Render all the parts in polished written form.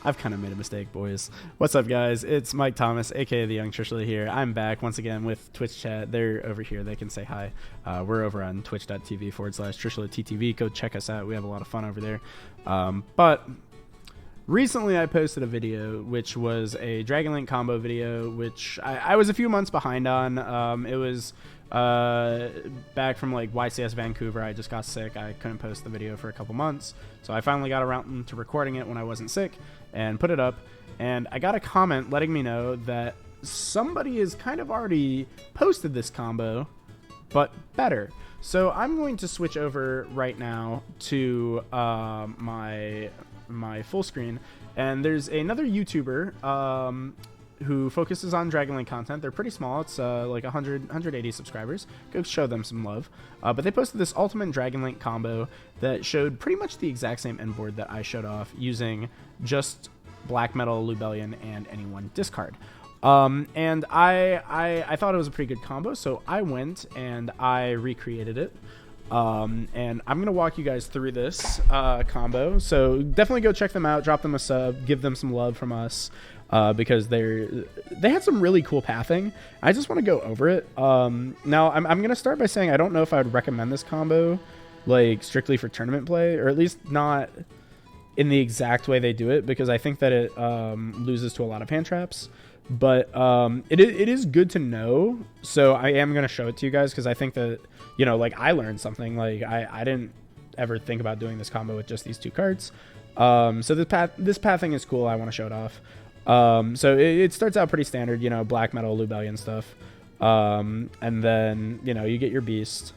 I've kind of made a mistake, boys. What's up, guys? It's Mike Thomas, aka the Young Trishula here. I'm back once again with Twitch chat. They're over here. They can say hi. We're over on twitch.tv/TrishulaTTV. Go check us out. We have a lot of fun over there. But recently I posted a video, which was a Dragon Link combo video, which I was a few months behind on. It was back from like YCS Vancouver. I just got sick. I couldn't post the video for a couple months, so I finally got around to recording it when I wasn't sick and put it up. And I got a comment letting me know that somebody has kind of already posted this combo, but better. So I'm going to switch over right now to my full screen, and there's another YouTuber who focuses on Dragon Link content. They're pretty small. It's like 180 subscribers. Go show them some love. But they posted this Ultimate Dragon Link combo that showed pretty much the exact same end board that I showed off using just Black Metal, Lubellion, and anyone discard. And I thought it was a pretty good combo, so I went and I recreated it. And I'm gonna walk you guys through this combo, so definitely go check them out, drop them a sub, give them some love from us, because they had some really cool pathing. I just want to go over it. Now I'm gonna start by saying I don't know if I would recommend this combo like strictly for tournament play, or at least not in the exact way they do it, because I think that it loses to a lot of hand traps. But it is good to know, so I am going to show it to you guys, because I think that, you know, like, I learned something. Like, I didn't ever think about doing this combo with just these two cards. So this pathing is cool. I want to show it off. So it starts out pretty standard, you know, Black Metal, Lubellion stuff. And then, you know, you get your Beast.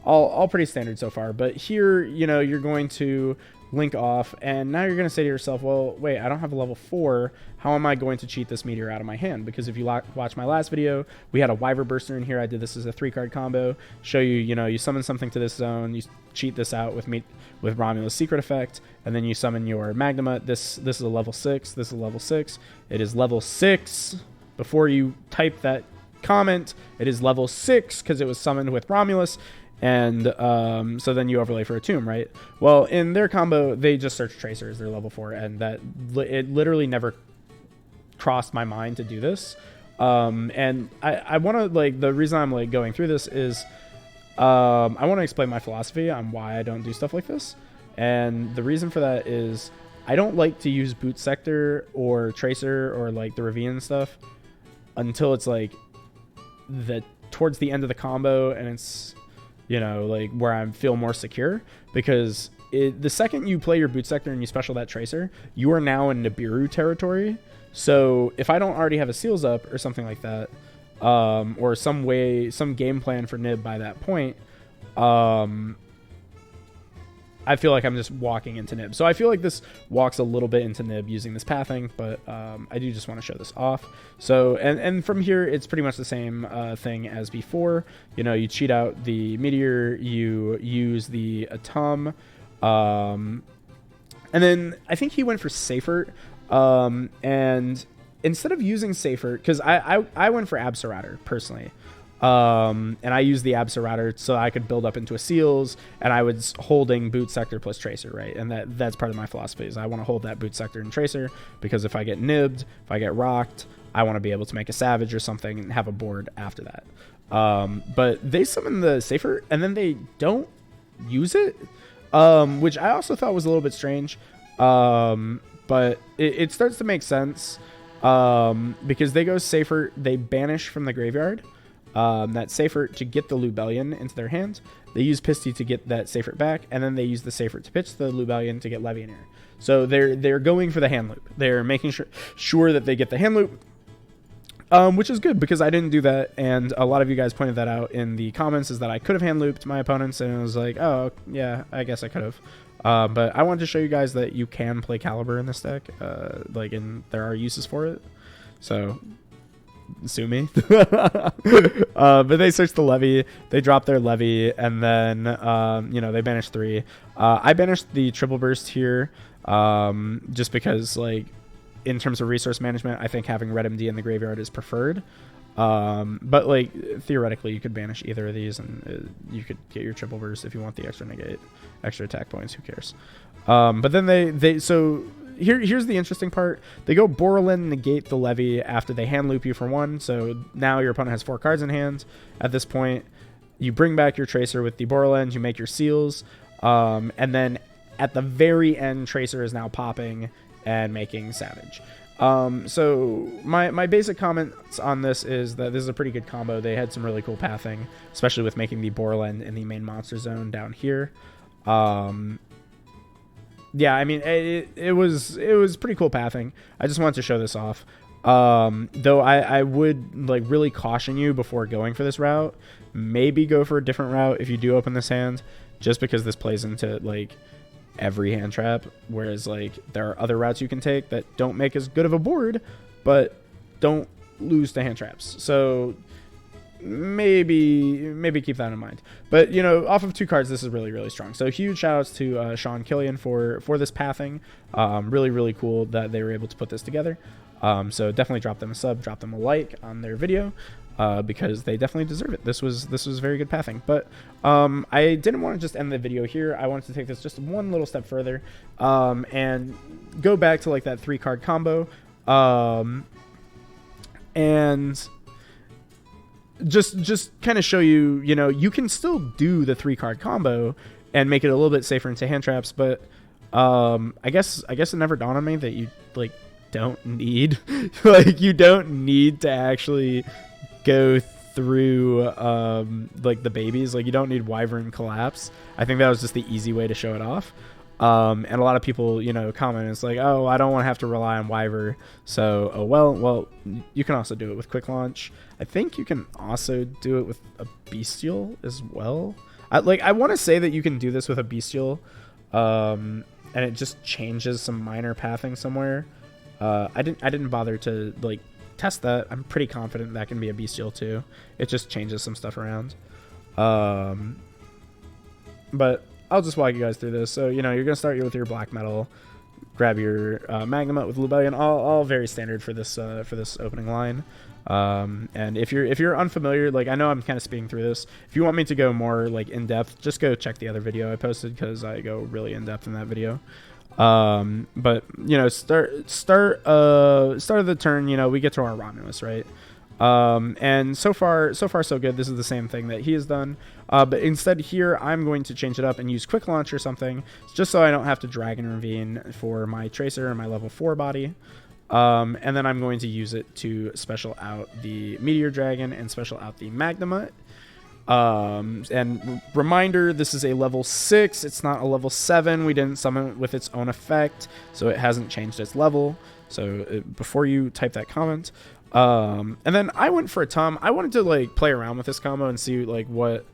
All pretty standard so far. But here, you know, you're going to link off, and now you're going to say to yourself, well, wait, I don't have a level 4. How am I going to cheat this meteor out of my hand? Because if you watch my last video, we had a Wyverburster in here. I did this as a 3-card combo. Show you, you know, you summon something to this zone, you cheat this out with Romulus Secret Effect, and then you summon your Magnuma. This is a level 6. This is a level 6. It is level 6. Before you type that comment, it is level 6 because it was summoned with Romulus. And so then you overlay for a tomb, right? Well, in their combo, they just search Tracer as their level 4, and it literally never crossed my mind to do this. And I want to, like, the reason I'm like going through this is I want to explain my philosophy on why I don't do stuff like this. And the reason for that is I don't like to use Boot Sector or Tracer or like the Ravine stuff until it's like towards the end of the combo, and it's, you know, like where I feel more secure, because the second you play your Boot Sector and you special that Tracer, you are now in Nibiru territory. So if I don't already have a Seals up or something like that, or some game plan for Nib by that point, I feel like I'm just walking into Nib. So I feel like this walks a little bit into Nib using this pathing, but I do just want to show this off. So, and from here, it's pretty much the same thing as before. You know, you cheat out the Meteor, you use the Atom, and then I think he went for Seifert, and instead of using Seifert, because I went for Abserator personally. And I used the Abserator so I could build up into a Seals, and I was holding Boot Sector plus Tracer, right? And that's part of my philosophy, is I want to hold that Boot Sector and Tracer, because if I get nibbed, if I get rocked, I want to be able to make a Savage or something and have a board after that. But they summon the Seifert, and then they don't use it, which I also thought was a little bit strange. But it starts to make sense, because they go Seifert, they banish from the graveyard that Seifert to get the Lubellion into their hand. They use Pisty to get that Seifert back, and then they use the Seifert to pitch the Lubellion to get Levianeer. So they're going for the hand loop. They're making sure that they get the hand loop, which is good, because I didn't do that, and a lot of you guys pointed that out in the comments, is that I could have hand looped my opponents, and I was like, oh yeah, I guess I could have. But I wanted to show you guys that you can play Caliber in this deck, and there are uses for it. So sue me. But they search the Levy, they drop their Levy, and then you know, they banish 3. I banished the Triple Burst here, just because, like, in terms of resource management, I think having Red MD in the graveyard is preferred. But like, theoretically, you could banish either of these, and you could get your Triple Burst if you want the extra negate, extra attack points. Who cares? But then so here's the interesting part. They go Borland, negate the levy after they hand loop you for 1. So now your opponent has 4 cards in hand. At this point, you bring back your Tracer with the Borland, you make your seals, and then at the very end, Tracer is now popping and making Savage. So my basic comments on this is that this is a pretty good combo. They had some really cool pathing, especially with making the Borland in the main monster zone down here. Yeah, I mean, it was pretty cool pathing. I just wanted to show this off. Though I would like really caution you before going for this route. Maybe go for a different route if you do open this hand, just because this plays into like every hand trap, whereas like there are other routes you can take that don't make as good of a board, but don't lose to hand traps. So maybe keep that in mind. But you know, off of 2 cards, this is really strong. So huge shout outs to Sean Killian for this pathing. Really cool that they were able to put this together. So definitely drop them a sub, drop them a like on their video, because they definitely deserve it. This was very good pathing. But I didn't want to just end the video here. I wanted to take this just one little step further, and go back to like that 3 card combo, and just kind of show you, you know, you can still do the 3 card combo and make it a little bit safer into hand traps. But I guess it never dawned on me that you like don't need like you don't need to actually go through like the babies. Like you don't need Wyvern Collapse. I think that was just the easy way to show it off. And a lot of people, you know, comment, it's like, oh, I don't want to have to rely on Wyvern, so oh well you can also do it with quick launch. I think you can also do it with a Bestial as well. I want to say that you can do this with a Bestial, and it just changes some minor pathing somewhere. I didn't bother to like test that. I'm pretty confident that can be a Bestial too. It just changes some stuff around. But I'll just walk you guys through this. So, you know, you're going to start with your black metal, grab your Magnum with Lubellion, all very standard for this opening line. And if you're unfamiliar, like I know I'm kind of speeding through this. If you want me to go more like in depth, just go check the other video I posted, because I go really in depth in that video. But you know, start of the turn, you know, we get to our Romulus, right? And so far so good. This is the same thing that he has done, but instead here I'm going to change it up and use quick launch or something, just so I don't have to Dragon Ravine for my Tracer and my level 4 body. And then I'm going to use it to special out the Meteor Dragon and special out the Magnemite. And reminder, this is a level 6, it's not a level 7. We didn't summon it with its own effect, so it hasn't changed its level. So before you type that comment. And then I went for a Tom. I wanted to like play around with this combo and see like what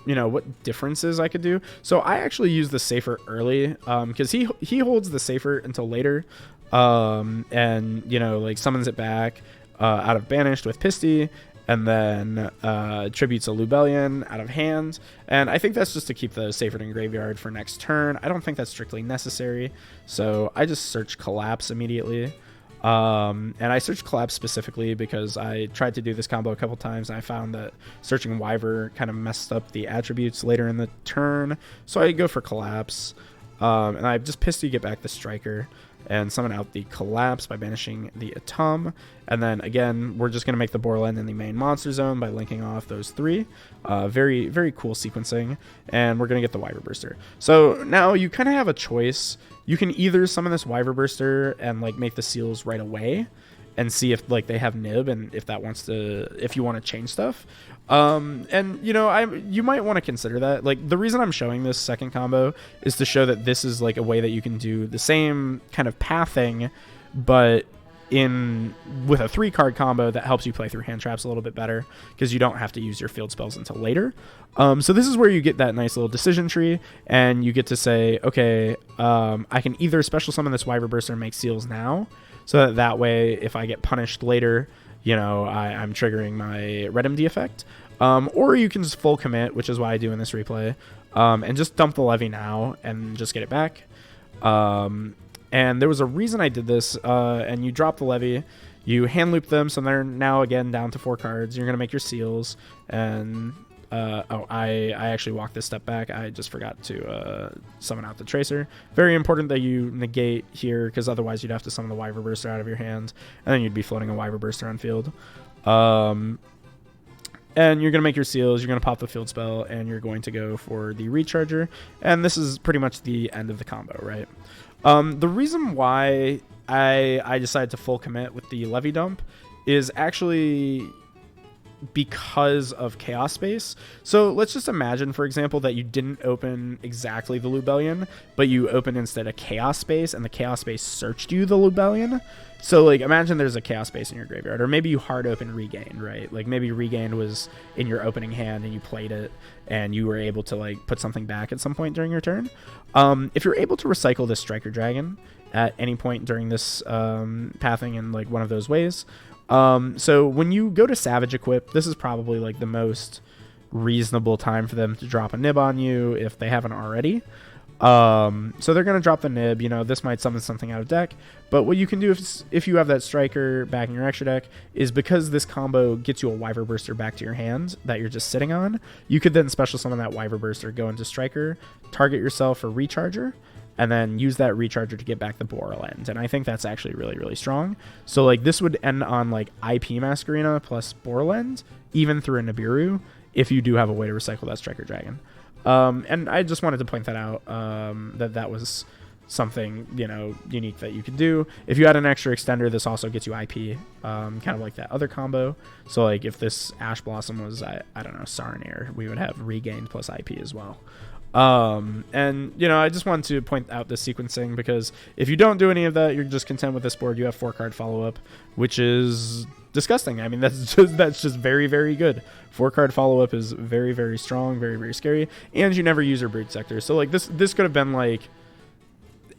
you know, what differences I could do. So I actually used the Safer early, because he holds the Safer until later, and you know, like summons it back out of Banished with Pisty, and then tributes a Lubellion out of hand. And I think that's just to keep the Safer in graveyard for next turn. I don't think that's strictly necessary, so I just search Collapse immediately. And I searched Collapse specifically because I tried to do this combo a couple times, and I found that searching Wyvern kind of messed up the attributes later in the turn, so I go for Collapse. And I just Pisty get back the Striker and summon out the Collapse by banishing the Atom. And then again, we're just going to make the Borland in the main monster zone by linking off those 3. Very cool sequencing, and we're going to get the Wyvern Burster. So now you kind of have a choice. You can either summon this Wyvern Burster and like make the seals right away and see if like they have nib, and if you want to change stuff. And you know, you might want to consider that. Like the reason I'm showing this second combo is to show that this is like a way that you can do the same kind of pathing, but with a 3 card combo that helps you play through hand traps a little bit better, because you don't have to use your field spells until later. So this is where you get that nice little decision tree, and you get to say, okay, I can either special summon this Wyvern Burster and make seals now, so that way if I get punished later, you know, I'm triggering my Red MD effect. Or you can just full commit, which is what I do in this replay, and just dump the levy now and just get it back. And there was a reason I did this, and you drop the levy, you hand loop them, so they're now again down to 4 cards. You're going to make your seals, and I actually walked this step back. I just forgot to summon out the Tracer. Very important that you negate here, because otherwise you'd have to summon the Wyver Burster out of your hand, and then you'd be floating a Wyver Burster on field. And you're going to make your seals, you're going to pop the field spell, and you're going to go for the Recharger, and this is pretty much the end of the combo, right? The reason why I decided to full commit with the Levy Dump is actually because of Chaos Space. So let's just imagine, for example, that you didn't open exactly the Lubellion, but you opened instead a Chaos Space, and the Chaos Space searched you the Lubellion. So, like, imagine there's a Chaos Space in your graveyard, or maybe you hard open Regained, right? Like, maybe Regained was in your opening hand and you played it, and you were able to, like, put something back at some point during your turn. If you're able to recycle this Striker Dragon at any point during this pathing in, like, one of those ways, so when you go to Savage Equip, this is probably, like, the most reasonable time for them to drop a Nib on you if they haven't already. So they're going to drop the Nib. You know, this might summon something out of deck, but what you can do if you have that Striker back in your extra deck is, because this combo gets you a Wyver Burster back to your hand that you're just sitting on, you could then special summon that Wyver Burster, go into Striker, target yourself for Recharger, and then use that Recharger to get back the Borland. And I think that's actually really, really strong. So, like, this would end on, like, IP Masquerena plus Borland, even through a Nibiru, if you do have a way to recycle that Striker Dragon. And I just wanted to point that out, that was something, you know, unique that you could do. If you had an extra extender, this also gets you IP, kind of like that other combo. So, like, if this Ash Blossom was, I don't know, Saronir, we would have Regained plus IP as well. And, you know, I just wanted to point out the sequencing, because if you don't do any of that, you're just content with this board, you have 4-card follow-up, which is disgusting. I mean, that's just very, very good. 4-card follow-up is very, very strong, very, very scary, and you never use your Brood Sector. So, like, this could have been, like,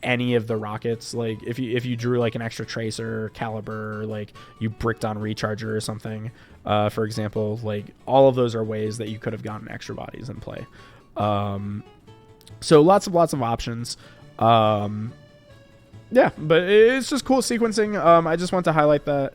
any of the Rockets. Like, if you drew, like, an extra Tracer, Caliber, or, like, you bricked on Recharger or something, for example, like, all of those are ways that you could have gotten extra bodies in play. So lots of options. Yeah, but it's just cool sequencing. I just want to highlight that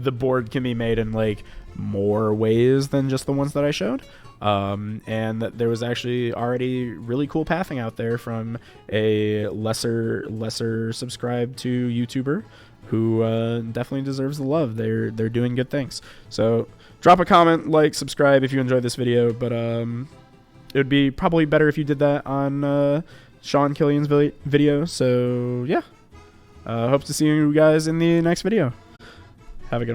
the board can be made in, like, more ways than just the ones that I showed. And that there was actually already really cool pathing out there from a lesser subscribed to YouTuber who definitely deserves the love. They're doing good things. So drop a comment, like, subscribe if you enjoyed this video, but it would be probably better if you did that on Sean Killian's video. So yeah, hope to see you guys in the next video. Have a good one.